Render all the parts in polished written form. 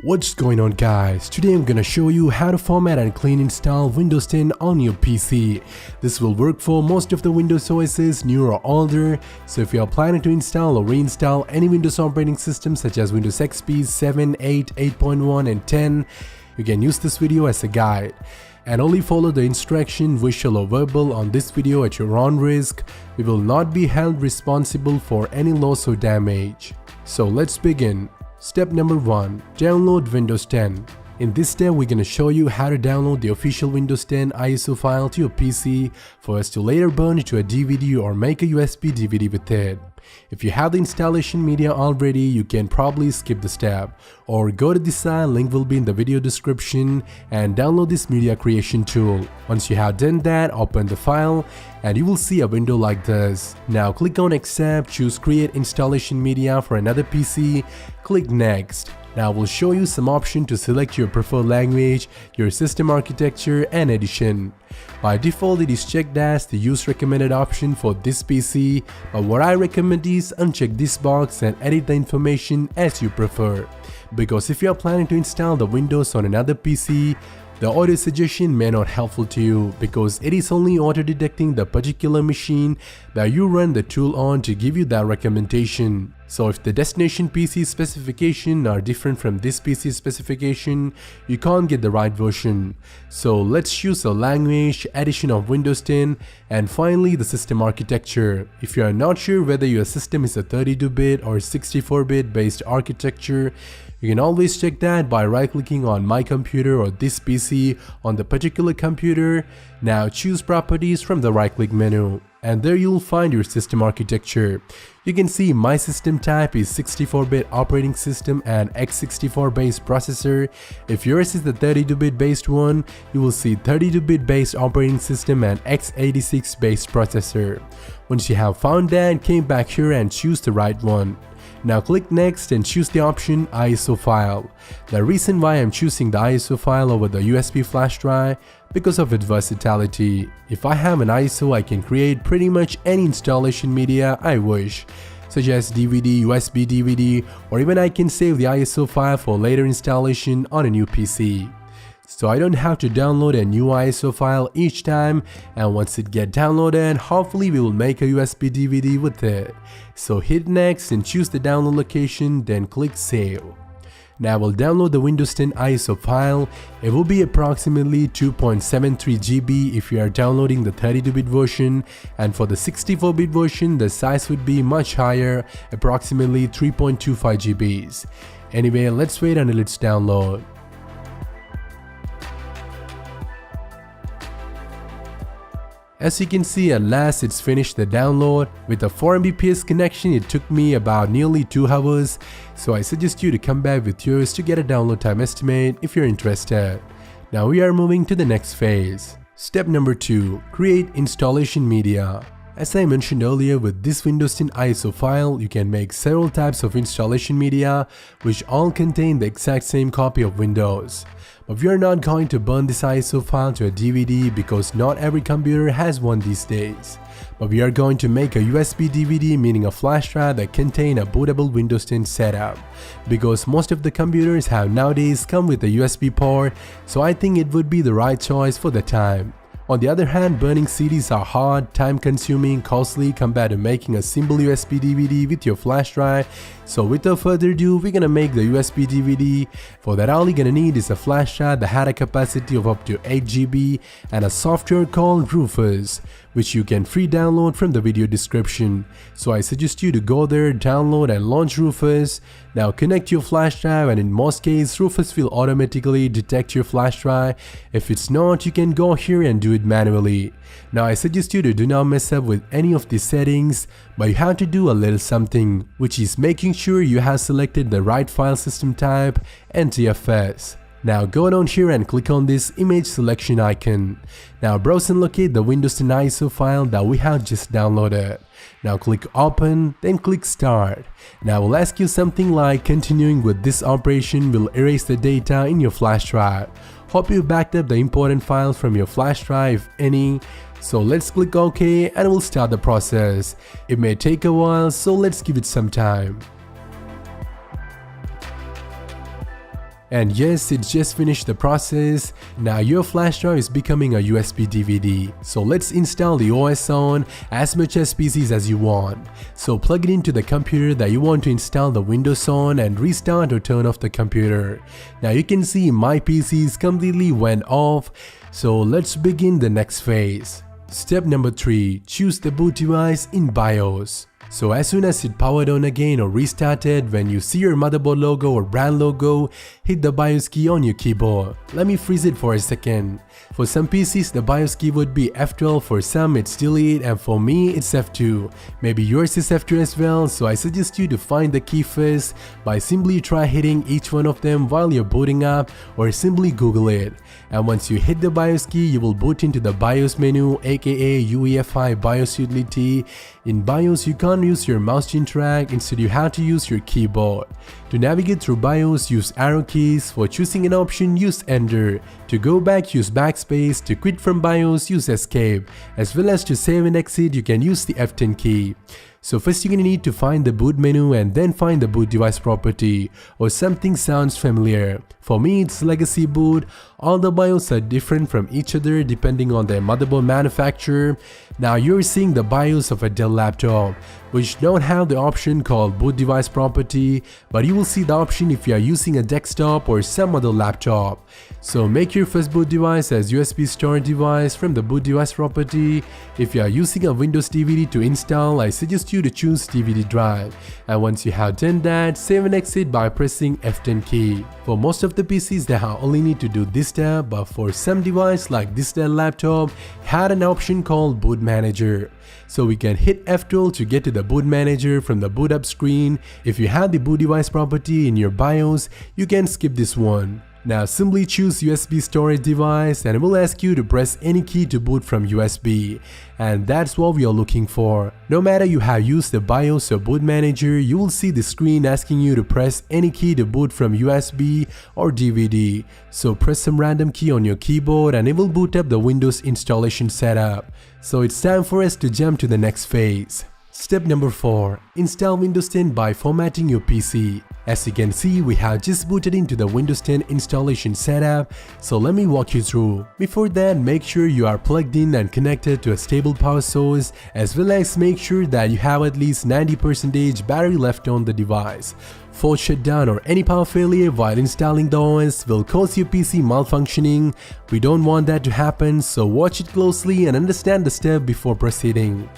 What's going on guys, today I'm gonna show you how to format and clean install Windows 10 on your PC. This will work for most of the Windows OSs, newer or older, so if you are planning to install or reinstall any Windows operating system such as Windows XP 7, 8, 8.1 and 10, you can use this video as a guide. And only follow the instruction, visual or verbal on this video at your own risk. We will not be held responsible for any loss or damage. So let's begin. Step number 1. Download Windows 10. In this step, we're going to show you how to download the official Windows 10 ISO file to your PC for us to later burn it to a DVD or make a USB DVD with it. If you have the installation media already, you can probably skip the step or go to the site, link will be in the video description, and download this media creation tool. Once you have done that, open the file and you will see a window like this. Now click on accept, choose create installation media for another PC, click next. Now we'll show you some options to select your preferred language, your system architecture and edition. By default it is checked as the use recommended option for this PC, but what I recommend is uncheck this box and edit the information as you prefer. Because if you are planning to install the Windows on another PC, the audio suggestion may not helpful to you because it is only auto-detecting the particular machine that you run the tool on to give you that recommendation. So if the destination PC specification are different from this PC specification, you can't get the right version. So let's choose a language, edition of Windows 10, and finally the system architecture. If you are not sure whether your system is a 32-bit or 64-bit based architecture, you can always check that by right-clicking on My Computer or This PC on the particular computer. Now choose Properties from the right-click menu, and there you'll find your system architecture. You can see my system type is 64-bit operating system and x64 based processor. If yours is the 32-bit based one, you will see 32-bit based operating system and x86 based processor. Once you have found that, came back here and choose the right one. Now click next and choose the option ISO file. The reason why I'm choosing the ISO file over the USB flash drive because of its versatility. If I have an ISO, I can create pretty much any installation media I wish, such as DVD, USB DVD, or even I can save the ISO file for later installation on a new PC. So I don't have to download a new ISO file each time, and once it gets downloaded, hopefully we will make a USB DVD with it. So hit next and choose the download location, then click save. Now we'll download the Windows 10 ISO file. It will be approximately 2.73 GB if you are downloading the 32-bit version, and for the 64-bit version the size would be much higher, approximately 3.25 GB. Anyway, let's wait until it's download. As you can see, at last it's finished the download. With a 4 Mbps connection, it took me about nearly 2 hours, so I suggest you to come back with yours to get a download time estimate if you're interested. Now we are moving to the next phase. Step number 2. Create installation media. As I mentioned earlier, with this Windows 10 ISO file, you can make several types of installation media which all contain the exact same copy of Windows. But we are not going to burn this ISO file to a DVD because not every computer has one these days. But we are going to make a USB DVD, meaning a flash drive that contain a bootable Windows 10 setup. Because most of the computers have nowadays come with a USB port, so I think it would be the right choice for the time. On the other hand, burning CDs are hard, time-consuming, costly compared to making a simple USB DVD with your flash drive. So without further ado, we're gonna make the USB DVD. For that, all you're gonna need is a flash drive that had a capacity of up to 8 GB and a software called Rufus, which you can free download from the video description. So I suggest you to go there, download and launch Rufus. Now connect your flash drive, and in most cases Rufus will automatically detect your flash drive. If it's not, you can go here and do it manually. Now I suggest you to do not mess up with any of these settings, but you have to do a little something, which is making sure you have selected the right file system type, NTFS. Now go down here and click on this image selection icon. Now browse and locate the Windows 10 ISO file that we have just downloaded. Now click open, then click start. Now we'll ask you something like continuing with this operation will erase the data in your flash drive. Hope you backed up the important files from your flash drive if any. So let's click OK and we'll start the process. It may take a while, so let's give it some time. And yes, it's just finished the process. Now your flash drive is becoming a USB DVD. So let's install the OS on as much as PCs as you want. So plug it into the computer that you want to install the Windows on and restart or turn off the computer. Now you can see my PCs completely went off. So let's begin the next phase. Step number 3. Choose the boot device in BIOS. So as soon as it powered on again or restarted, when you see your motherboard logo or brand logo, hit the BIOS key on your keyboard. Let me freeze it for a second. For some PCs, the BIOS key would be F12, for some it's delete, and for me it's F2. Maybe yours is F2 as well, so I suggest you to find the key first by simply try hitting each one of them while you're booting up, or simply Google it. And once you hit the BIOS key, you will boot into the BIOS menu, aka UEFI BIOS utility. In BIOS, you can't use your mouse to interact, instead you have to use your keyboard. To navigate through BIOS, use arrow keys. For choosing an option, use Enter. To go back, use Backspace. To quit from BIOS, use Escape. As well as to save and exit, you can use the F10 key. So first you're gonna need to find the boot menu and then find the boot device property, or something sounds familiar. For me it's legacy boot. All the BIOS are different from each other depending on their motherboard manufacturer. Now you're seeing the BIOS of a Dell laptop, which don't have the option called boot device property, but you will see the option if you are using a desktop or some other laptop. So make your first boot device as USB storage device from the boot device property. If you are using a Windows DVD to install, I suggest you to choose DVD drive. And once you have done that, save and exit by pressing F10 key. For most of the PCs, they only need to do this step, but for some device like this Dell laptop had an option called boot manager. So we can hit F12 to get to the boot manager from the boot up screen. If you have the boot device property in your BIOS, you can skip this one. Now simply choose USB storage device and it will ask you to press any key to boot from USB, and that's what we are looking for. No matter you have used the BIOS or boot manager, you will see the screen asking you to press any key to boot from USB or DVD. So press some random key on your keyboard and it will boot up the Windows installation setup. So it's time for us to jump to the next phase. Step number 4. Install Windows 10 by formatting your PC. As you can see, we have just booted into the Windows 10 installation setup, so let me walk you through. Before that, make sure you are plugged in and connected to a stable power source, as well as make sure that you have at least 90% battery left on the device. Force shutdown or any power failure while installing the OS will cause your PC malfunctioning. We don't want that to happen, so watch it closely and understand the step before proceeding.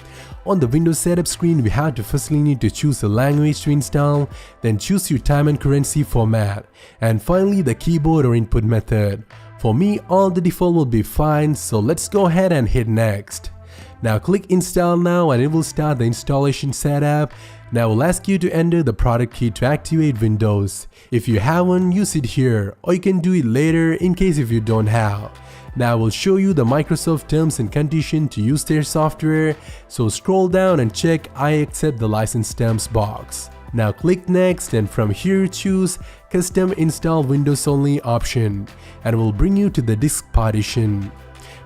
On the Windows setup screen, we have to firstly need to choose a language to install, then choose your time and currency format, and finally the keyboard or input method. For me, all the default will be fine, so let's go ahead and hit next. Now click install now and it will start the installation setup. Now we'll ask you to enter the product key to activate Windows. If you have one, use it here, or you can do it later in case if you don't have. Now we'll show you the Microsoft terms and conditions to use their software, so scroll down and check I accept the license terms box. Now click next and from here choose custom install Windows only option, and it will bring you to the disk partition,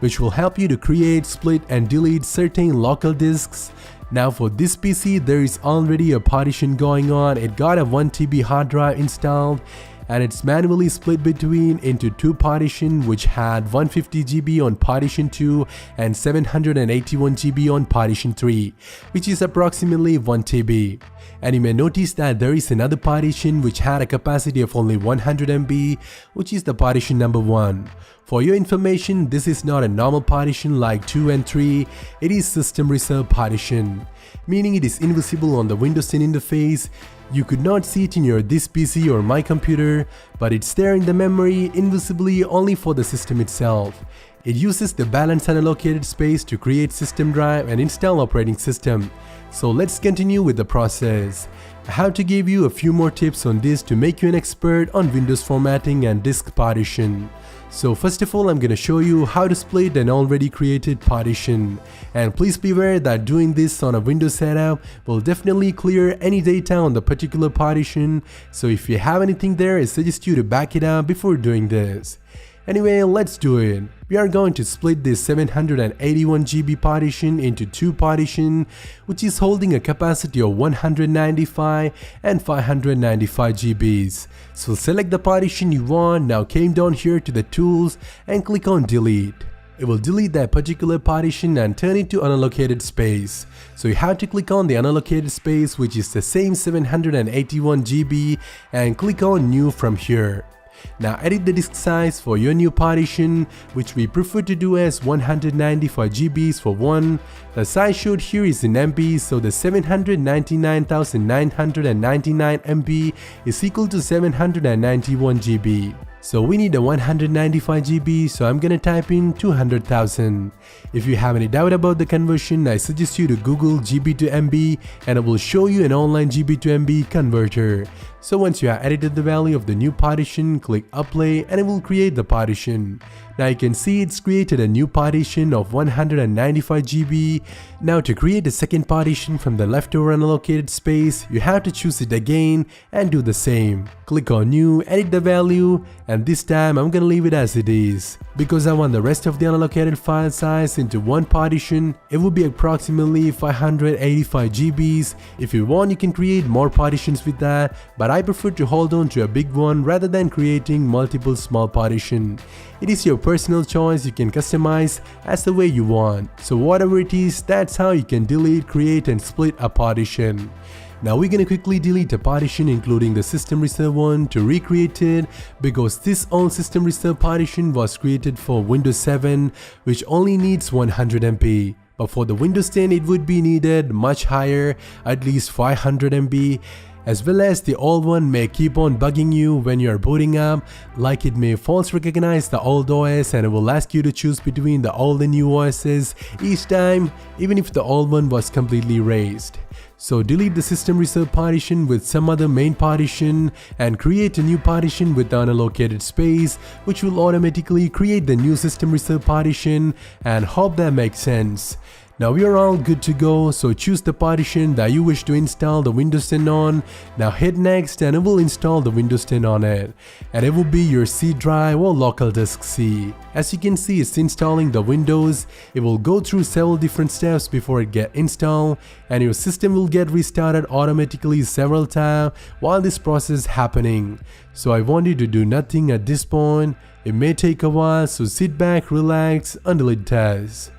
which will help you to create, split and delete certain local disks. Now for this PC, there is already a partition going on. It got a 1 TB hard drive installed, and it's manually split between into two partitions, which had 150 GB on partition 2 and 781 GB on partition 3, which is approximately 1 TB. And you may notice that there is another partition which had a capacity of only 100 MB, which is the partition number 1. For your information, this is not a normal partition like 2 and 3, it is system reserved partition, meaning it is invisible on the Windows 10 interface. You could not see it in your this PC or my computer, but it's there in the memory invisibly only for the system itself. It uses the balanced unallocated space to create system drive and install operating system. So let's continue with the process. I have to give you a few more tips on this to make you an expert on Windows formatting and disk partition. So first of all, I'm gonna show you how to split an already created partition. And please be aware that doing this on a Windows setup will definitely clear any data on the particular partition. So if you have anything there, I suggest you to back it up before doing this. Anyway, let's do it. We are going to split this 781 GB partition into two partitions, which is holding a capacity of 195 and 595 GBs. So select the partition you want. Now came down here to the tools and click on delete. It will delete that particular partition and turn it to unallocated space. So you have to click on the unallocated space, which is the same 781 GB, and click on new from here. Now edit the disk size for your new partition, which we prefer to do as 195 GBs for one. The size showed here is in MB, so the 799,999 MB is equal to 791 GB. So we need a 195 GB, so I'm gonna type in 200,000. If you have any doubt about the conversion, I suggest you to Google GB to MB and it will show you an online GB to MB converter. So once you have edited the value of the new partition, click apply and it will create the partition. Now you can see it's created a new partition of 195 GB. Now to create a second partition from the leftover unallocated space, you have to choose it again and do the same. Click on new, edit the value, and this time I'm gonna leave it as it is. Because I want the rest of the unallocated file size into one partition, it will be approximately 585 GBs. If you want, you can create more partitions with that, but I prefer to hold on to a big one rather than creating multiple small partitions. It is your personal choice, you can customize as the way you want. So whatever it is, that's how you can delete, create and split a partition. Now we're gonna quickly delete a partition including the system reserve one to recreate it, because this old system reserve partition was created for Windows 7, which only needs 100 MB. But for the Windows 10 it would be needed much higher, at least 500 MB. As well as the old one may keep on bugging you when you are booting up, like it may false recognize the old OS and it will ask you to choose between the old and new OSs each time, even if the old one was completely erased. So delete the system reserve partition with some other main partition and create a new partition with the unallocated space, which will automatically create the new system reserve partition, and hope that makes sense. Now we are all good to go, so choose the partition that you wish to install the Windows 10 on. Now hit next and it will install the Windows 10 on it. And it will be your C drive or local disk C. As you can see, it's installing the Windows. It will go through several different steps before it gets installed, and your system will get restarted automatically several times while this process is happening. So I want you to do nothing at this point. It may take a while, so sit back, relax until it does.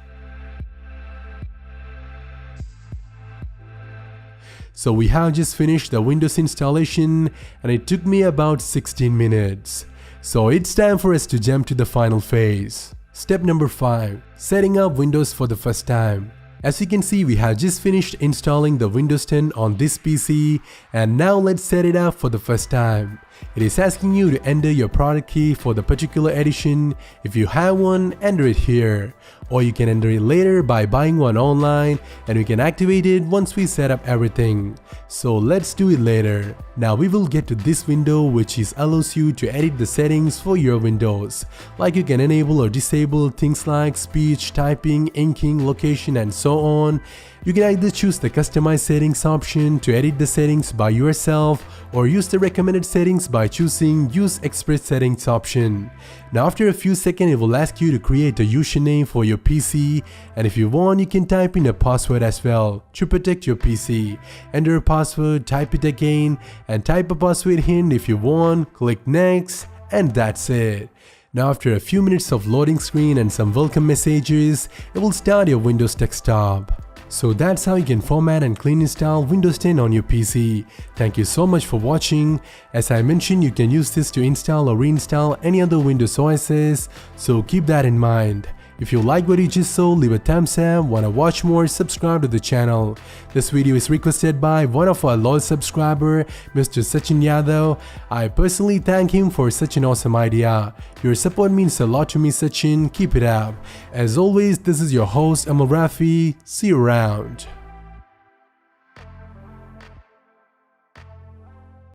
So we have just finished the Windows installation and it took me about 16 minutes. So it's time for us to jump to the final phase. Step number 5. Setting up Windows for the first time. As you can see, we have just finished installing the Windows 10 on this PC, and now let's set it up for the first time. It is asking you to enter your product key for the particular edition. If you have one, enter it here. Or you can enter it later by buying one online, and we can activate it once we set up everything. So let's do it later. Now we will get to this window, which allows you to edit the settings for your Windows. Like you can enable or disable things like speech, typing, inking, location and so on. You can either choose the customize settings option to edit the settings by yourself, or use the recommended settings by choosing use express settings option. Now after a few seconds it will ask you to create a username for your PC, and if you want you can type in a password as well to protect your PC. Enter a password, type it again, and type a password hint if you want, click next, and that's it. Now after a few minutes of loading screen and some welcome messages, it will start your Windows desktop. So that's how you can format and clean install Windows 10 on your PC. Thank you so much for watching. As I mentioned, you can use this to install or reinstall any other Windows OSs, so keep that in mind. If you like what you just saw, leave a thumbs up. Wanna watch more? Subscribe to the channel. This video is requested by one of our loyal subscriber, Mr. Sachin Yadav. I personally thank him for such an awesome idea. Your support means a lot to me, Sachin. Keep it up. As always, this is your host Amal Rafi. See you around.